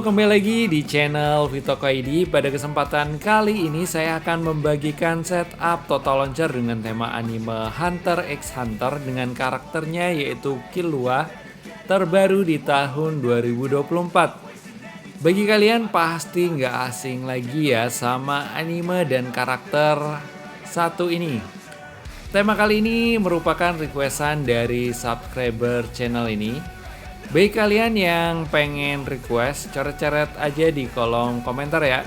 Halo, kembali lagi di channel Vitoko ID. Pada kesempatan kali ini saya akan membagikan setup Total Launcher dengan tema anime Hunter x Hunter dengan karakternya yaitu Killua terbaru di tahun 2024. Bagi kalian pasti nggak asing lagi ya sama anime dan karakter satu ini. Tema kali ini merupakan requestan dari subscriber channel ini. Bagi kalian yang pengen request, coret-coret aja di kolom komentar ya.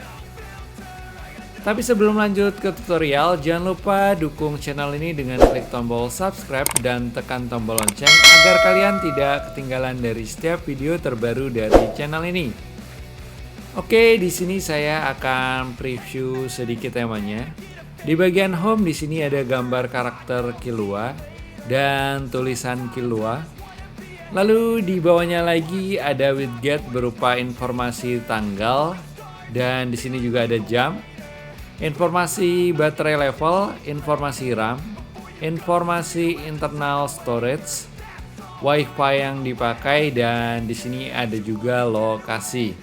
Tapi sebelum lanjut ke tutorial, jangan lupa dukung channel ini dengan klik tombol subscribe dan tekan tombol lonceng agar kalian tidak ketinggalan dari setiap video terbaru dari channel ini. Oke, di sini saya akan preview sedikit temanya. Di bagian home di sini ada gambar karakter Killua dan tulisan Killua. Lalu di bawahnya lagi ada widget berupa informasi tanggal dan di sini juga ada jam, informasi baterai level, informasi RAM, informasi internal storage, WiFi yang dipakai dan di sini ada juga lokasi.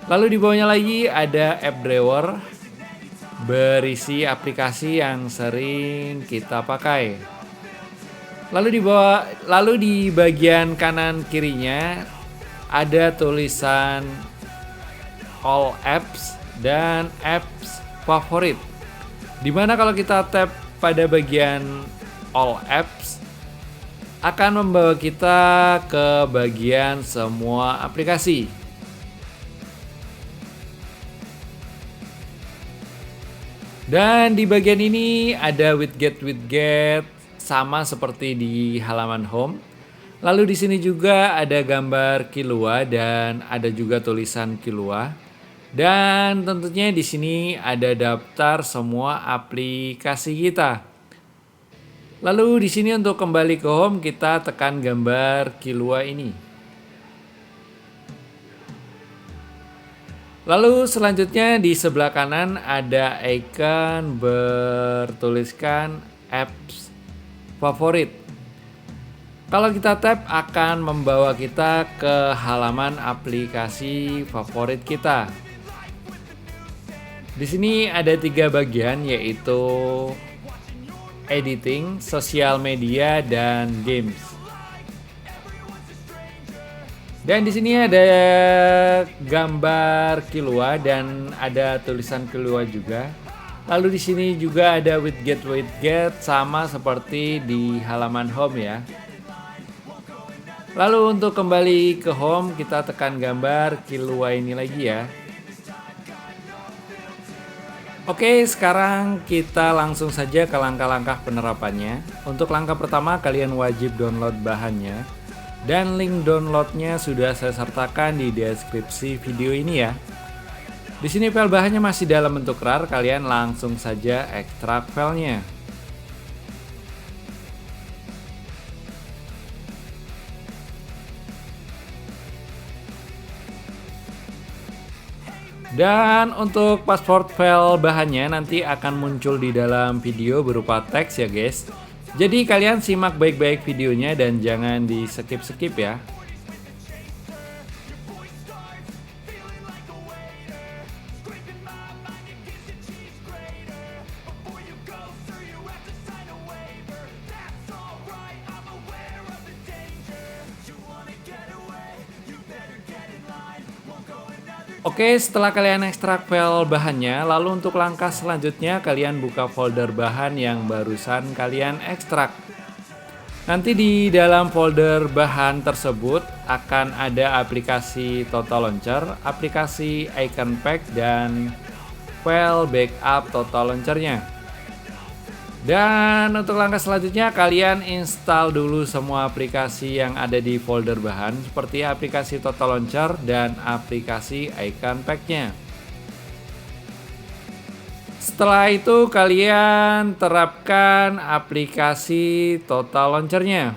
Lalu di bawahnya lagi ada app drawer berisi aplikasi yang sering kita pakai. Lalu di bagian kanan kirinya ada tulisan all apps dan apps favorit. Dimana kalau kita tap pada bagian all apps akan membawa kita ke bagian semua aplikasi. Dan di bagian ini ada widget sama seperti di halaman home. Lalu di sini juga ada gambar Killua dan ada juga tulisan Killua. Dan tentunya di sini ada daftar semua aplikasi kita. Lalu di sini untuk kembali ke home kita tekan gambar Killua ini. Lalu selanjutnya di sebelah kanan ada icon bertuliskan apps favorit. Kalau kita tap akan membawa kita ke halaman aplikasi favorit kita. Di sini ada 3 bagian yaitu editing, sosial media dan games. Dan di sini ada gambar Killua dan ada tulisan Killua juga. Lalu di sini juga ada widget sama seperti di halaman home ya. Lalu untuk kembali ke home kita tekan gambar Killua ini lagi ya. Oke, sekarang kita langsung saja ke langkah-langkah penerapannya. Untuk langkah pertama kalian wajib download bahannya. Dan link downloadnya sudah saya sertakan di deskripsi video ini ya. Di sini file bahannya masih dalam bentuk RAR, kalian langsung saja ekstrak filenya. Dan untuk password file bahannya nanti akan muncul di dalam video berupa teks ya guys. Jadi kalian simak baik-baik videonya dan jangan di skip-skip ya. Oke, setelah kalian ekstrak file bahannya, lalu untuk langkah selanjutnya kalian buka folder bahan yang barusan kalian ekstrak. Nanti di dalam folder bahan tersebut akan ada aplikasi Total Launcher, aplikasi Icon Pack, dan file backup Total Launcher-nya. Dan untuk langkah selanjutnya kalian install dulu semua aplikasi yang ada di folder bahan seperti aplikasi Total Launcher dan aplikasi Icon Pack-nya. Setelah itu kalian terapkan aplikasi Total Launcher-nya.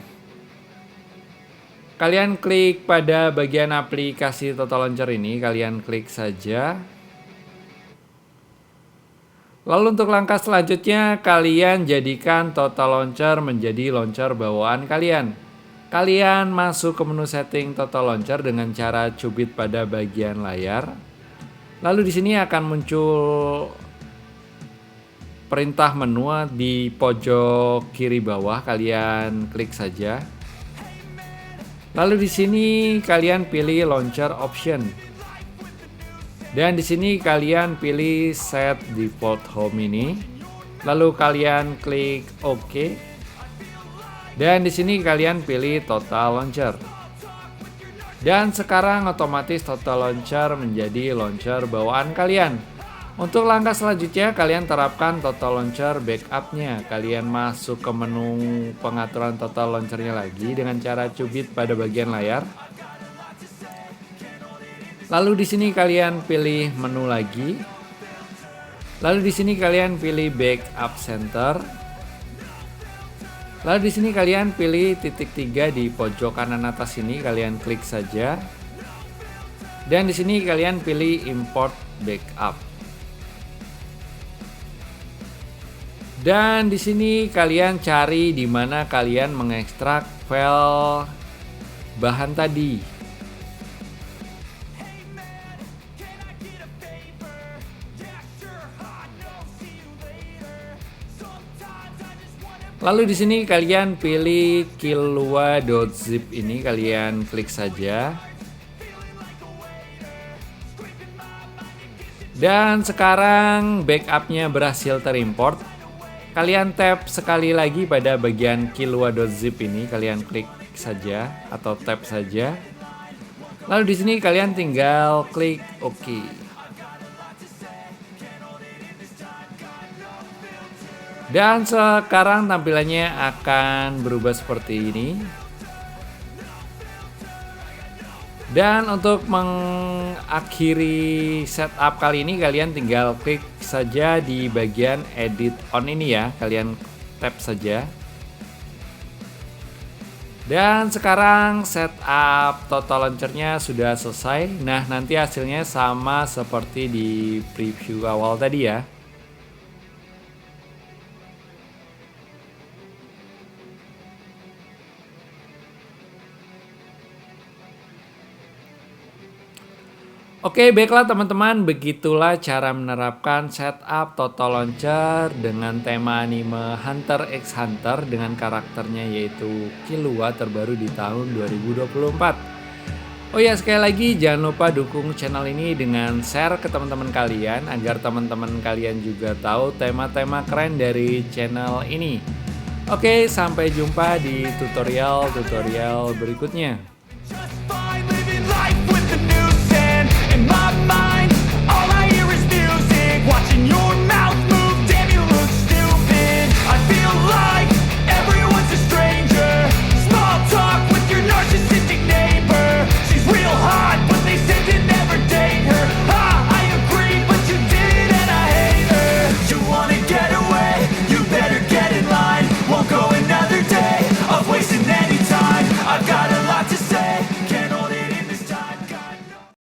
Kalian klik pada bagian aplikasi Total Launcher ini, kalian klik saja. Lalu untuk langkah selanjutnya kalian jadikan Total Launcher menjadi launcher bawaan kalian. Kalian masuk ke menu setting Total Launcher dengan cara cubit pada bagian layar. Lalu di sini akan muncul perintah menu di pojok kiri bawah, kalian klik saja. Lalu di sini kalian pilih Launcher Option. Dan di sini kalian pilih Set Default Home ini. Lalu kalian klik OK. Dan di sini kalian pilih Total Launcher. Dan sekarang otomatis Total Launcher menjadi launcher bawaan kalian. Untuk langkah selanjutnya kalian terapkan Total Launcher backup-nya. Kalian masuk ke menu pengaturan Total Launcher-nya lagi dengan cara cubit pada bagian layar. Lalu di sini kalian pilih menu lagi. Lalu di sini kalian pilih Backup Center. Lalu di sini kalian pilih titik 3 di pojok kanan atas ini, kalian klik saja. Dan di sini kalian pilih Import Backup. Dan di sini kalian cari di mana kalian mengekstrak file bahan tadi. Lalu di sini kalian pilih kilua.zip ini, kalian klik saja. Dan sekarang backupnya berhasil terimport. Kalian tap sekali lagi pada bagian kilua.zip ini, kalian klik saja atau tap saja. Lalu di sini kalian tinggal klik OK. Dan sekarang tampilannya akan berubah seperti ini. Dan untuk mengakhiri setup kali ini kalian tinggal klik saja di bagian edit on ini ya, kalian tap saja. Dan sekarang setup Total Launcher-nya sudah selesai. Nah, nanti hasilnya sama seperti di preview awal tadi ya. Oke, baiklah teman-teman, begitulah cara menerapkan setup Total Launcher dengan tema anime Hunter x Hunter dengan karakternya yaitu Killua terbaru di tahun 2024. Oh ya, sekali lagi jangan lupa dukung channel ini dengan share ke teman-teman kalian agar teman-teman kalian juga tahu tema-tema keren dari channel ini. Oke, sampai jumpa di tutorial berikutnya.